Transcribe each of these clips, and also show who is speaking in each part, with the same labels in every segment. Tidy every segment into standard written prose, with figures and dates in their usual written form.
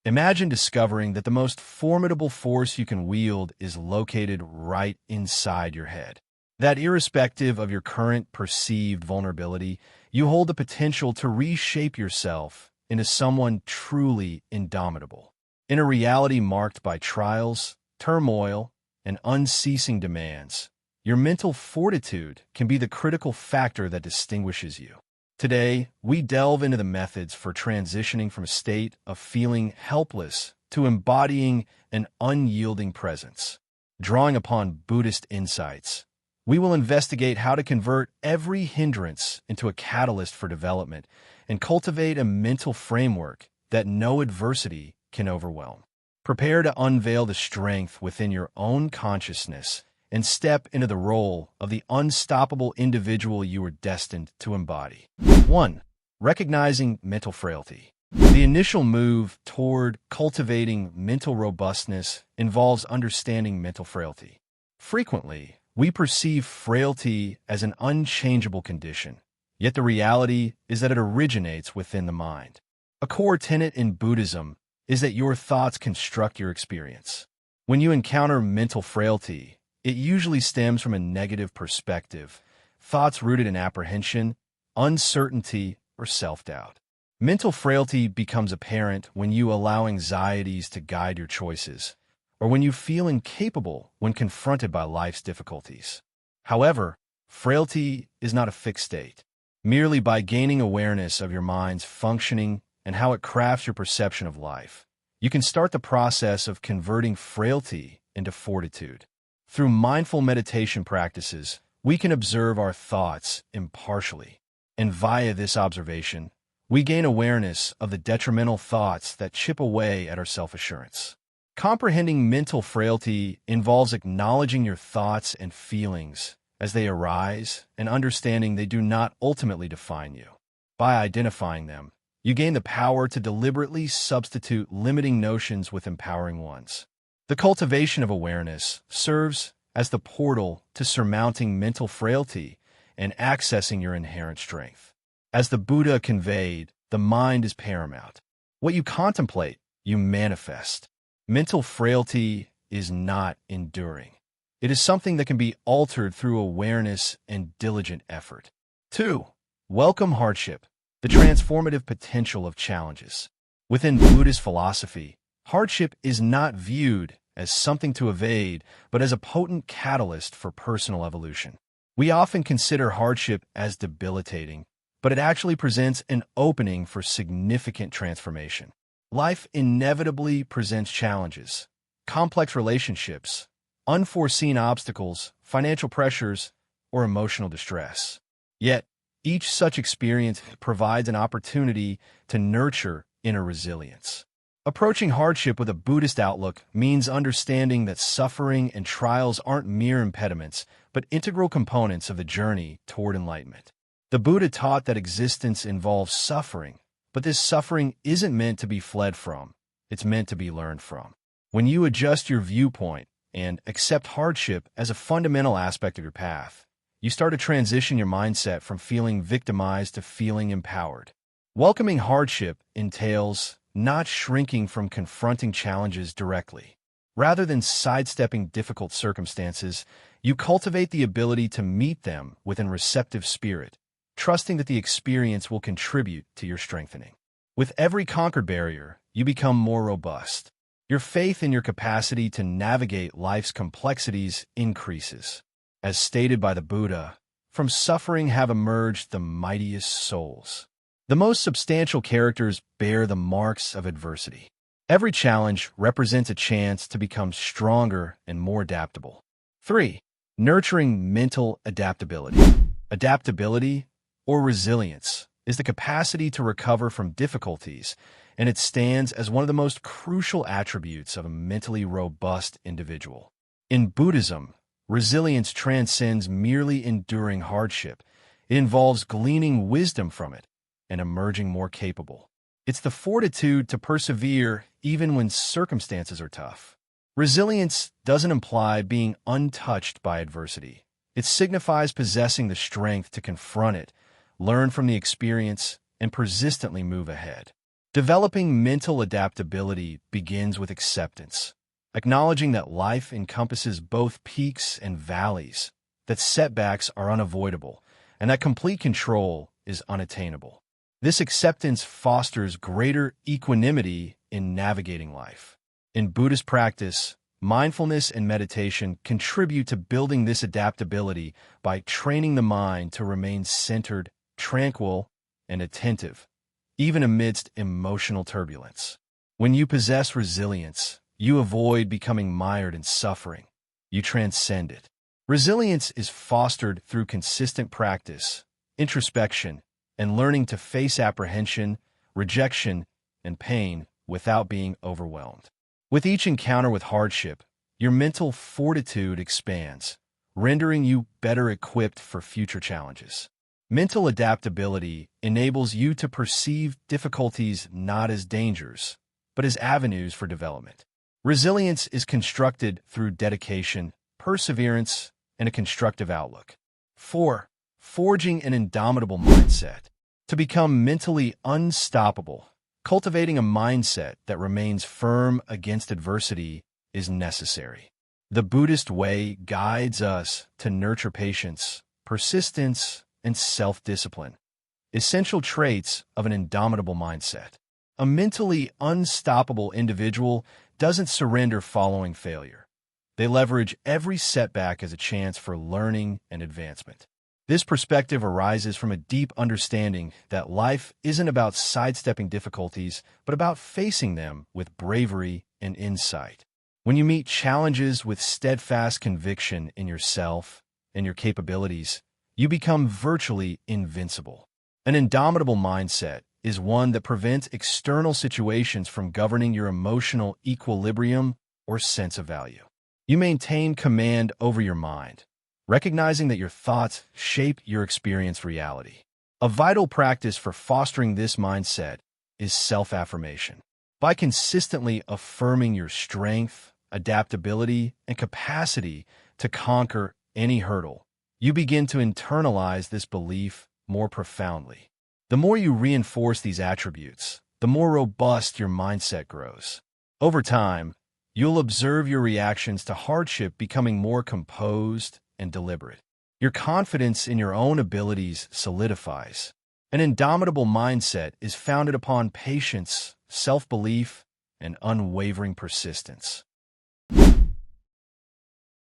Speaker 1: Imagine discovering that the most formidable force you can wield is located right inside your head. That irrespective of your current perceived vulnerability, you hold the potential to reshape yourself into someone truly indomitable. In a reality marked by trials, turmoil, and unceasing demands, your mental fortitude can be the critical factor that distinguishes you. Today, we delve into the methods for transitioning from a state of feeling helpless to embodying an unyielding presence. Drawing upon Buddhist insights, we will investigate how to convert every hindrance into a catalyst for development and cultivate a mental framework that no adversity can overwhelm. Prepare to unveil the strength within your own consciousness and step into the role of the unstoppable individual you are destined to embody. 1. Recognizing mental frailty. The initial move toward cultivating mental robustness involves understanding mental frailty. Frequently, we perceive frailty as an unchangeable condition, yet the reality is that it originates within the mind. A core tenet in Buddhism is that your thoughts construct your experience. When you encounter mental frailty, it usually stems from a negative perspective, thoughts rooted in apprehension, uncertainty, or self-doubt. Mental frailty becomes apparent when you allow anxieties to guide your choices, or when you feel incapable when confronted by life's difficulties. However, frailty is not a fixed state. Merely by gaining awareness of your mind's functioning and how it crafts your perception of life, you can start the process of converting frailty into fortitude. Through mindful meditation practices, we can observe our thoughts impartially, and via this observation, we gain awareness of the detrimental thoughts that chip away at our self-assurance. Comprehending mental frailty involves acknowledging your thoughts and feelings as they arise and understanding they do not ultimately define you. By identifying them, you gain the power to deliberately substitute limiting notions with empowering ones. The cultivation of awareness serves as the portal to surmounting mental frailty and accessing your inherent strength. As the Buddha conveyed, the mind is paramount. What you contemplate, you manifest. Mental frailty is not enduring. It is something that can be altered through awareness and diligent effort. 2. Welcome hardship, the transformative potential of challenges. Within Buddhist philosophy, hardship is not viewed as something to evade, but as a potent catalyst for personal evolution. We often consider hardship as debilitating, but it actually presents an opening for significant transformation. Life inevitably presents challenges, complex relationships, unforeseen obstacles, financial pressures, or emotional distress. Yet, each such experience provides an opportunity to nurture inner resilience. Approaching hardship with a Buddhist outlook means understanding that suffering and trials aren't mere impediments, but integral components of the journey toward enlightenment. The Buddha taught that existence involves suffering, but this suffering isn't meant to be fled from, it's meant to be learned from. When you adjust your viewpoint and accept hardship as a fundamental aspect of your path, you start to transition your mindset from feeling victimized to feeling empowered. Welcoming hardship entails not shrinking from confronting challenges directly. Rather than sidestepping difficult circumstances, you cultivate the ability to meet them with a receptive spirit, trusting that the experience will contribute to your strengthening. With every conquered barrier, you become more robust. Your faith in your capacity to navigate life's complexities increases. As stated by the Buddha, from suffering have emerged the mightiest souls. The most substantial characters bear the marks of adversity. Every challenge represents a chance to become stronger and more adaptable. 3. Nurturing mental adaptability. Adaptability, or resilience, is the capacity to recover from difficulties, and it stands as one of the most crucial attributes of a mentally robust individual. In Buddhism, resilience transcends merely enduring hardship. It involves gleaning wisdom from it and emerging more capable. It's the fortitude to persevere even when circumstances are tough. Resilience doesn't imply being untouched by adversity. It signifies possessing the strength to confront it, learn from the experience, and persistently move ahead. Developing mental adaptability begins with acceptance, acknowledging that life encompasses both peaks and valleys, that setbacks are unavoidable, and that complete control is unattainable. This acceptance fosters greater equanimity in navigating life. In Buddhist practice, mindfulness and meditation contribute to building this adaptability by training the mind to remain centered, tranquil, and attentive, even amidst emotional turbulence. When you possess resilience, you avoid becoming mired in suffering. You transcend it. Resilience is fostered through consistent practice, introspection, and learning to face apprehension, rejection, and pain without being overwhelmed. With each encounter with hardship, your mental fortitude expands, rendering you better equipped for future challenges. Mental adaptability enables you to perceive difficulties not as dangers, but as avenues for development. Resilience is constructed through dedication, perseverance, and a constructive outlook. 4. Forging an indomitable mindset. To become mentally unstoppable, cultivating a mindset that remains firm against adversity is necessary. The Buddhist way guides us to nurture patience, persistence, and self-discipline, essential traits of an indomitable mindset. A mentally unstoppable individual doesn't surrender following failure. They leverage every setback as a chance for learning and advancement. This perspective arises from a deep understanding that life isn't about sidestepping difficulties, but about facing them with bravery and insight. When you meet challenges with steadfast conviction in yourself and your capabilities, you become virtually invincible. An indomitable mindset is one that prevents external situations from governing your emotional equilibrium or sense of value. You maintain command over your mind, recognizing that your thoughts shape your experienced reality. A vital practice for fostering this mindset is self-affirmation. By consistently affirming your strength, adaptability, and capacity to conquer any hurdle, you begin to internalize this belief more profoundly. The more you reinforce these attributes, the more robust your mindset grows. Over time, you'll observe your reactions to hardship becoming more composed and deliberate. Your confidence in your own abilities solidifies. An indomitable mindset is founded upon patience, self-belief, and unwavering persistence.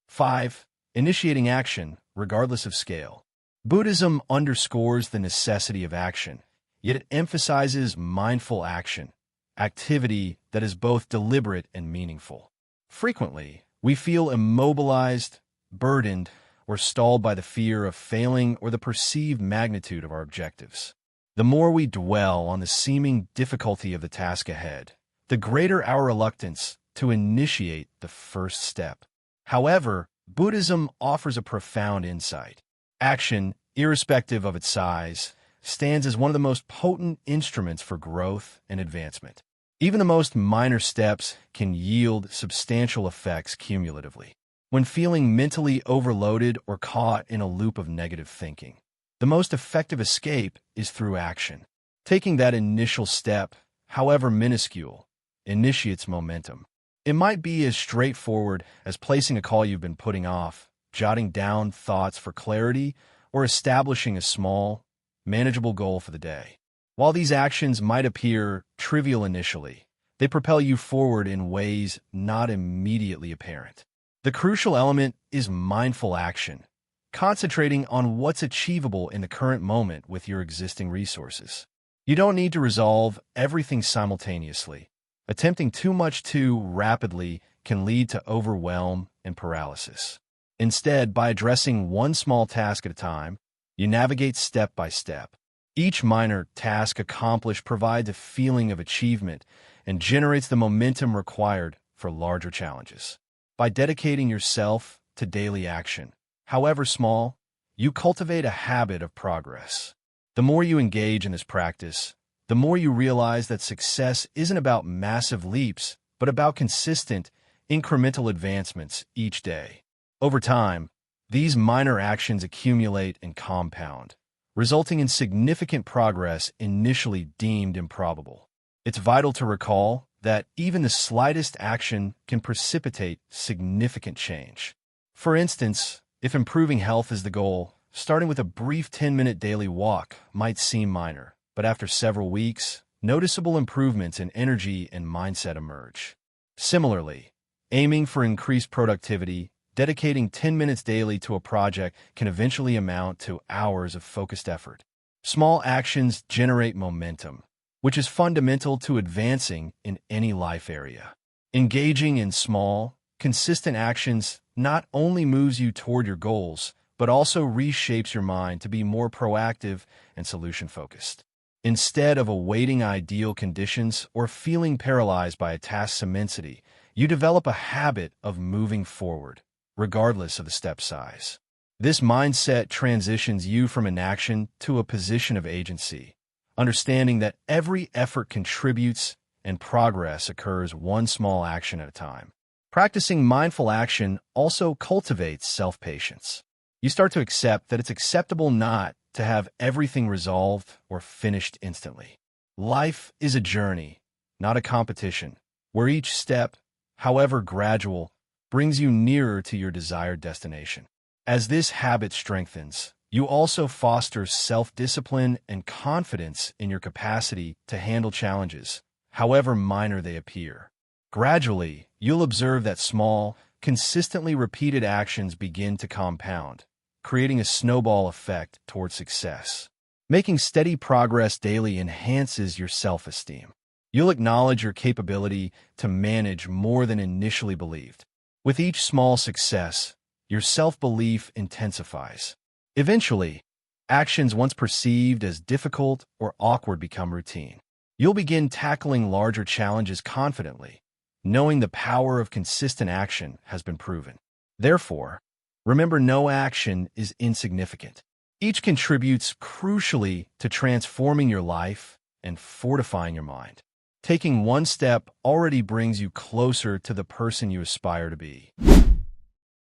Speaker 1: 5. Initiating action, regardless of scale. Buddhism underscores the necessity of action, yet it emphasizes mindful action, activity that is both deliberate and meaningful. Frequently, we feel immobilized, burdened, or stalled by the fear of failing or the perceived magnitude of our objectives. The more we dwell on the seeming difficulty of the task ahead, the greater our reluctance to initiate the first step. However, Buddhism offers a profound insight. Action, irrespective of its size, stands as one of the most potent instruments for growth and advancement. Even the most minor steps can yield substantial effects cumulatively. When feeling mentally overloaded or caught in a loop of negative thinking, the most effective escape is through action. Taking that initial step, however minuscule, initiates momentum. It might be as straightforward as placing a call you've been putting off, jotting down thoughts for clarity, or establishing a small, manageable goal for the day. While these actions might appear trivial initially, they propel you forward in ways not immediately apparent. The crucial element is mindful action, concentrating on what's achievable in the current moment with your existing resources. You don't need to resolve everything simultaneously. Attempting too much too rapidly can lead to overwhelm and paralysis. Instead, by addressing one small task at a time, you navigate step by step. Each minor task accomplished provides a feeling of achievement and generates the momentum required for larger challenges. By dedicating yourself to daily action, however small, you cultivate a habit of progress. The more you engage in this practice, the more you realize that success isn't about massive leaps, but about consistent, incremental advancements each day. Over time, these minor actions accumulate and compound, resulting in significant progress initially deemed improbable. It's vital to recall that even the slightest action can precipitate significant change. For instance, if improving health is the goal, starting with a brief 10-minute daily walk might seem minor, but after several weeks, noticeable improvements in energy and mindset emerge. Similarly, aiming for increased productivity, dedicating 10 minutes daily to a project can eventually amount to hours of focused effort. Small actions generate momentum, which is fundamental to advancing in any life area. Engaging in small, consistent actions not only moves you toward your goals, but also reshapes your mind to be more proactive and solution-focused. Instead of awaiting ideal conditions or feeling paralyzed by a task's immensity, you develop a habit of moving forward, regardless of the step size. This mindset transitions you from inaction to a position of agency, understanding that every effort contributes and progress occurs one small action at a time. Practicing mindful action also cultivates self-patience. You start to accept that it's acceptable not to have everything resolved or finished instantly. Life is a journey, not a competition, where each step, however gradual, brings you nearer to your desired destination. As this habit strengthens, you also foster self-discipline and confidence in your capacity to handle challenges, however minor they appear. Gradually, you'll observe that small, consistently repeated actions begin to compound, creating a snowball effect toward success. Making steady progress daily enhances your self-esteem. You'll acknowledge your capability to manage more than initially believed. With each small success, your self-belief intensifies. Eventually, actions once perceived as difficult or awkward become routine. You'll begin tackling larger challenges confidently, knowing the power of consistent action has been proven. Therefore, remember, no action is insignificant. Each contributes crucially to transforming your life and fortifying your mind. Taking one step already brings you closer to the person you aspire to be.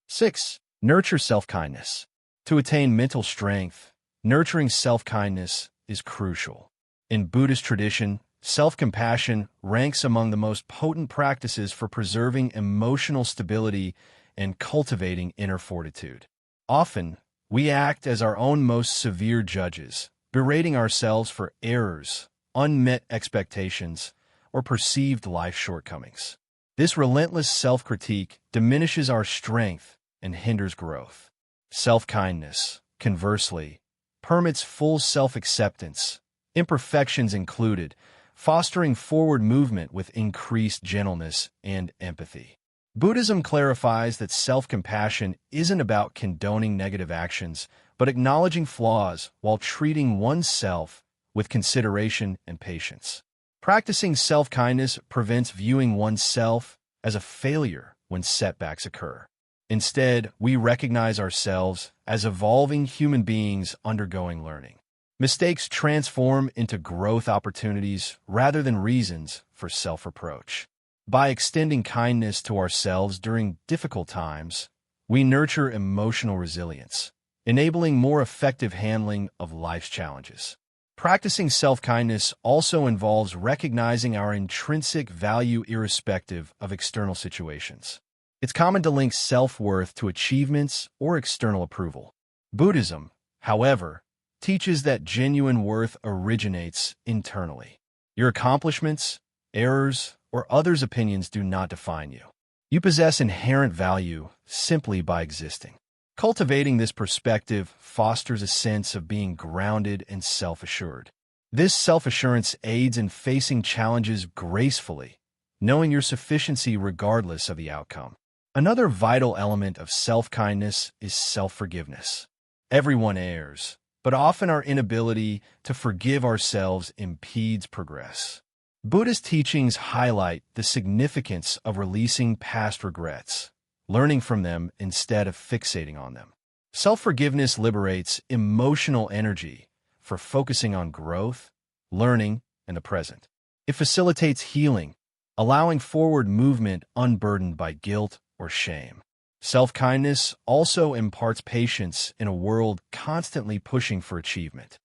Speaker 1: 6. Nurture self-kindness. To attain mental strength, nurturing self-kindness is crucial. In Buddhist tradition, self-compassion ranks among the most potent practices for preserving emotional stability and cultivating inner fortitude. Often, we act as our own most severe judges, berating ourselves for errors, unmet expectations, or perceived life shortcomings. This relentless self-critique diminishes our strength and hinders growth. Self-kindness, conversely, permits full self-acceptance, imperfections included, fostering forward movement with increased gentleness and empathy. Buddhism clarifies that self-compassion isn't about condoning negative actions, but acknowledging flaws while treating oneself with consideration and patience. Practicing self-kindness prevents viewing oneself as a failure when setbacks occur. Instead, we recognize ourselves as evolving human beings undergoing learning. Mistakes transform into growth opportunities rather than reasons for self-reproach. By extending kindness to ourselves during difficult times, we nurture emotional resilience, enabling more effective handling of life's challenges. Practicing self-kindness also involves recognizing our intrinsic value irrespective of external situations. It's common to link self-worth to achievements or external approval. Buddhism, however, teaches that genuine worth originates internally. Your accomplishments, errors, or others' opinions do not define you. You possess inherent value simply by existing. Cultivating this perspective fosters a sense of being grounded and self-assured. This self-assurance aids in facing challenges gracefully, knowing your sufficiency regardless of the outcome. Another vital element of self-kindness is self-forgiveness. Everyone errs, but often our inability to forgive ourselves impedes progress. Buddhist teachings highlight the significance of releasing past regrets, learning from them instead of fixating on them. Self-forgiveness liberates emotional energy for focusing on growth, learning, and the present. It facilitates healing, allowing forward movement unburdened by guilt or shame. Self-kindness also imparts patience in a world constantly pushing for achievement.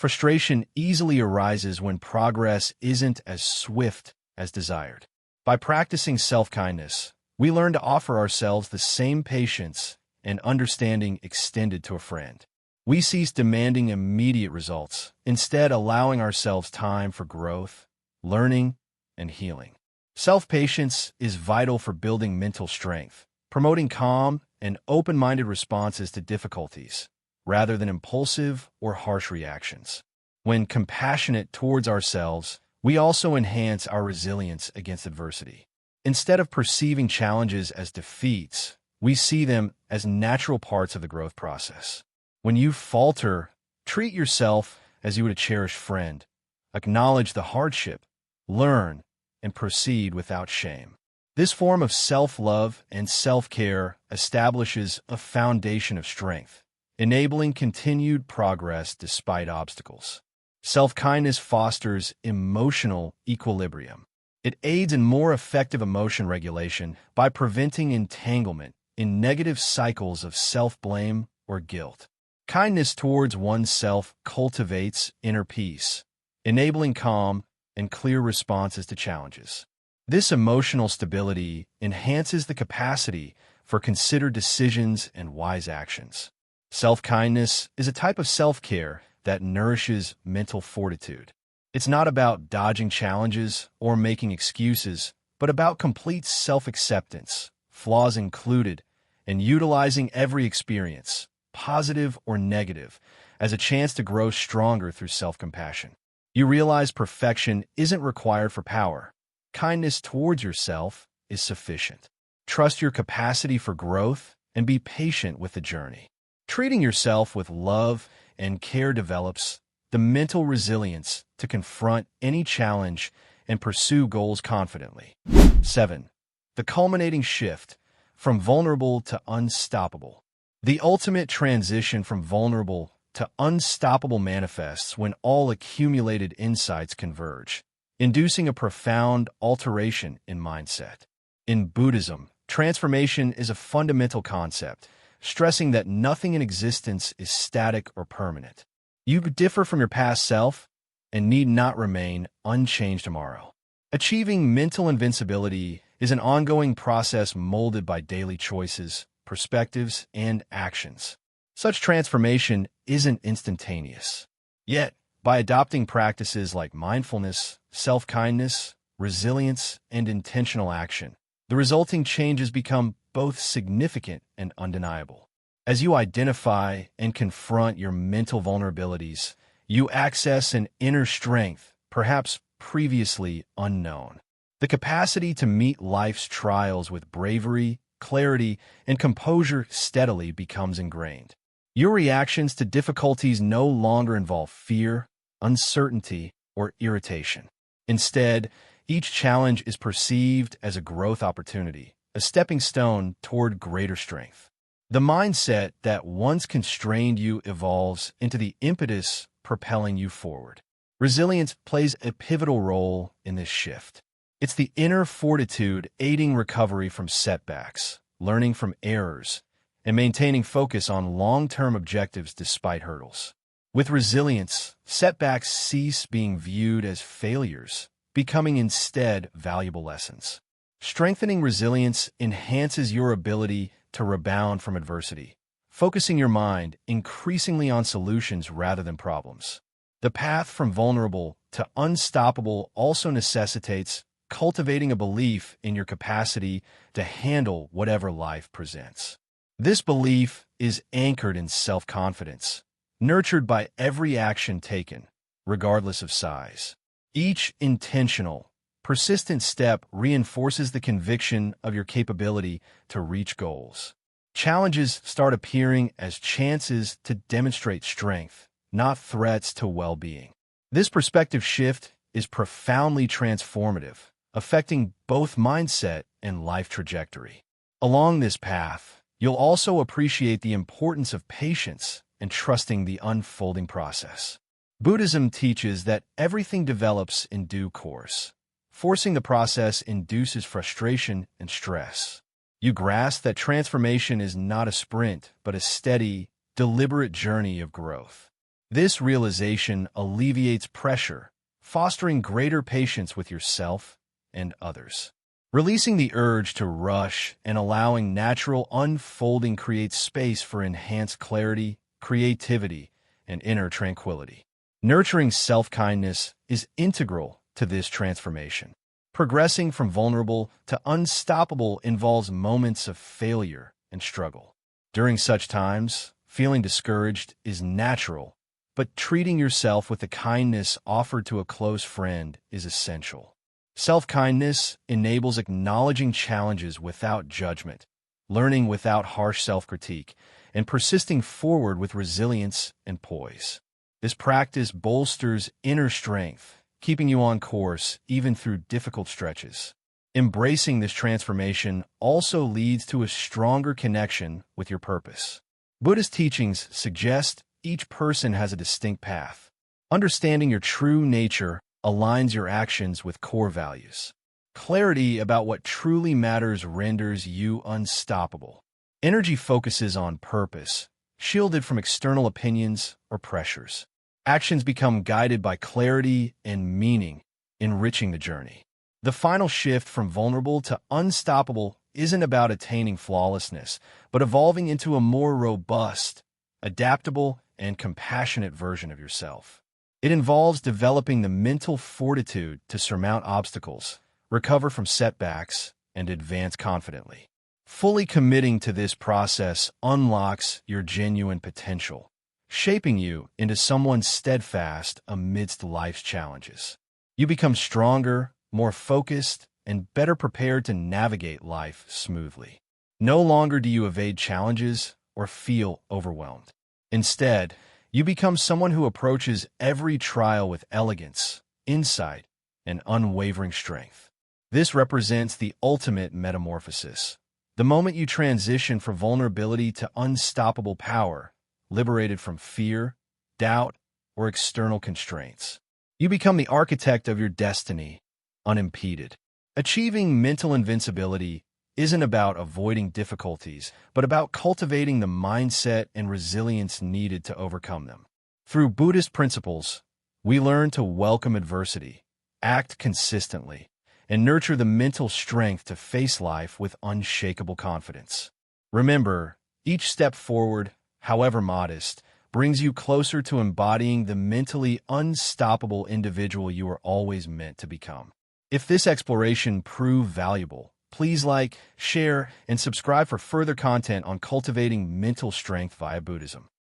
Speaker 1: Frustration easily arises when progress isn't as swift as desired. By practicing self-kindness, we learn to offer ourselves the same patience and understanding extended to a friend. We cease demanding immediate results, instead allowing ourselves time for growth, learning, and healing. Self-patience is vital for building mental strength, promoting calm and open-minded responses to difficulties, rather than impulsive or harsh reactions. When compassionate towards ourselves, we also enhance our resilience against adversity. Instead of perceiving challenges as defeats, we see them as natural parts of the growth process. When you falter, treat yourself as you would a cherished friend. Acknowledge the hardship, learn, and proceed without shame. This form of self-love and self-care establishes a foundation of strength, enabling continued progress despite obstacles. Self-kindness fosters emotional equilibrium. It aids in more effective emotion regulation by preventing entanglement in negative cycles of self-blame or guilt. Kindness towards oneself cultivates inner peace, enabling calm and clear responses to challenges. This emotional stability enhances the capacity for considered decisions and wise actions. Self-kindness is a type of self-care that nourishes mental fortitude. It's not about dodging challenges or making excuses, but about complete self-acceptance, flaws included, and utilizing every experience, positive or negative, as a chance to grow stronger through self-compassion. You realize perfection isn't required for power. Kindness towards yourself is sufficient. Trust your capacity for growth and be patient with the journey. Treating yourself with love and care develops the mental resilience to confront any challenge and pursue goals confidently. 7. The culminating shift from vulnerable to unstoppable. The ultimate transition from vulnerable to unstoppable manifests when all accumulated insights converge, inducing a profound alteration in mindset. In Buddhism, transformation is a fundamental concept, stressing that nothing in existence is static or permanent. You differ from your past self and need not remain unchanged tomorrow. Achieving mental invincibility is an ongoing process molded by daily choices, perspectives, and actions. Such transformation isn't instantaneous. Yet, by adopting practices like mindfulness, self-kindness, resilience, and intentional action, the resulting changes become both significant and undeniable. As you identify and confront your mental vulnerabilities, you access an inner strength, perhaps previously unknown. The capacity to meet life's trials with bravery, clarity, and composure steadily becomes ingrained. Your reactions to difficulties no longer involve fear, uncertainty, or irritation. Instead, each challenge is perceived as a growth opportunity, a stepping stone toward greater strength. The mindset that once constrained you evolves into the impetus propelling you forward. Resilience plays a pivotal role in this shift. It's the inner fortitude aiding recovery from setbacks, learning from errors, and maintaining focus on long-term objectives despite hurdles. With resilience, setbacks cease being viewed as failures, becoming instead valuable lessons. Strengthening resilience enhances your ability to rebound from adversity, focusing your mind increasingly on solutions rather than problems. The path from vulnerable to unstoppable also necessitates cultivating a belief in your capacity to handle whatever life presents. This belief is anchored in self-confidence, nurtured by every action taken, regardless of size. Each intentional, persistent step reinforces the conviction of your capability to reach goals. Challenges start appearing as chances to demonstrate strength, not threats to well-being. This perspective shift is profoundly transformative, affecting both mindset and life trajectory. Along this path, you'll also appreciate the importance of patience and trusting the unfolding process. Buddhism teaches that everything develops in due course. Forcing the process induces frustration and stress. You grasp that transformation is not a sprint, but a steady, deliberate journey of growth. This realization alleviates pressure, fostering greater patience with yourself and others. Releasing the urge to rush and allowing natural unfolding creates space for enhanced clarity, creativity, and inner tranquility. Nurturing self-kindness is integral to this transformation. Progressing from vulnerable to unstoppable involves moments of failure and struggle. During such times, feeling discouraged is natural, but treating yourself with the kindness offered to a close friend is essential. Self-kindness enables acknowledging challenges without judgment, learning without harsh self-critique, and persisting forward with resilience and poise. This practice bolsters inner strength, keeping you on course even through difficult stretches. Embracing this transformation also leads to a stronger connection with your purpose. Buddhist teachings suggest each person has a distinct path. Understanding your true nature aligns your actions with core values. Clarity about what truly matters renders you unstoppable. Energy focuses on purpose, shielded from external opinions or pressures. Actions become guided by clarity and meaning, enriching the journey. The final shift from vulnerable to unstoppable isn't about attaining flawlessness, but evolving into a more robust, adaptable, and compassionate version of yourself. It involves developing the mental fortitude to surmount obstacles, recover from setbacks, and advance confidently. Fully committing to this process unlocks your genuine potential, shaping you into someone steadfast amidst life's challenges. You become stronger, more focused, and better prepared to navigate life smoothly. No longer do you evade challenges or feel overwhelmed. Instead, you become someone who approaches every trial with elegance, insight, and unwavering strength. This represents the ultimate metamorphosis, the moment you transition from vulnerability to unstoppable power, liberated from fear, doubt, or external constraints. You become the architect of your destiny, unimpeded. Achieving mental invincibility isn't about avoiding difficulties, but about cultivating the mindset and resilience needed to overcome them. Through Buddhist principles, we learn to welcome adversity, act consistently, and nurture the mental strength to face life with unshakable confidence. Remember, each step forward, however modest, brings you closer to embodying the mentally unstoppable individual you are always meant to become. If this exploration proved valuable, please like, share, and subscribe for further content on cultivating mental strength via Buddhism.